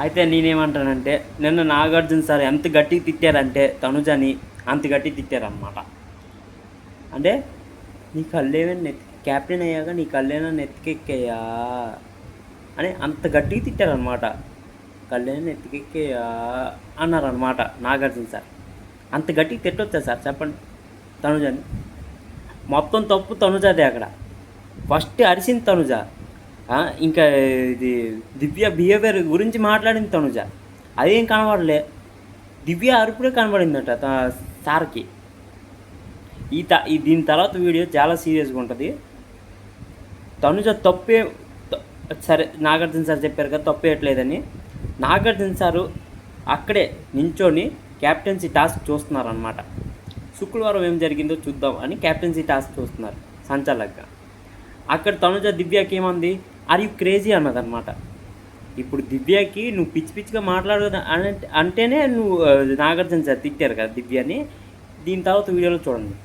అయితే నేనేమంటానంటే నిన్న నాగార్జున సార్ ఎంత గట్టిగా తిట్టారంటే తనుజని అంత గట్టిగా తిట్టారనమాట. అంటే నీ కళ్ళేమైనా క్యాప్టెన్ అయ్యాక నీ కళ్ళేనా నెత్తికెక్కాయా అని అంత గట్టిగా తిట్టారనమాట. కళ్ళేనా నెత్తికెక్కాయా అన్నారనమాట నాగార్జున సార్. అంత గట్టిగా తిట్టొచ్చా సార్ చెప్పండి తనుజని? మొత్తం తప్పు తనుజాదే అక్కడ. ఫస్ట్ అరిసింది తనుజ. ఇంకా ఇది దివ్య బిహేవియర్ గురించి మాట్లాడింది తనుజ. అదేం కనబడలే. దివ్య అరుపుడే కనబడిందట సార్కి. దీని తర్వాత వీడియో చాలా సీరియస్గా ఉంటుంది. తనుజ తప్పే సరే నాగార్జున సార్ చెప్పారు కదా తప్పేయట్లేదని. నాగార్జున సారు అక్కడే నించొని క్యాప్టెన్సీ టాస్క్ చూస్తున్నారనమాట. శుక్రవారం ఏం జరిగిందో చూద్దాం అని క్యాప్టెన్సీ టాస్క్ చూస్తున్నారు సంచాలకుగా. అక్కడ తనుజ దివ్యకి ఏమంది, ఆర్ యూ క్రేజీ అన్నదన్నమాట. ఇప్పుడు దివ్యకి నువ్వు పిచ్చి పిచ్చిగా మాట్లాడదు అంటేనే నువ్వు నాగార్జున సార్ తిట్టారు కదా దివ్యని. దీని తర్వాత వీడియోలో చూడండి.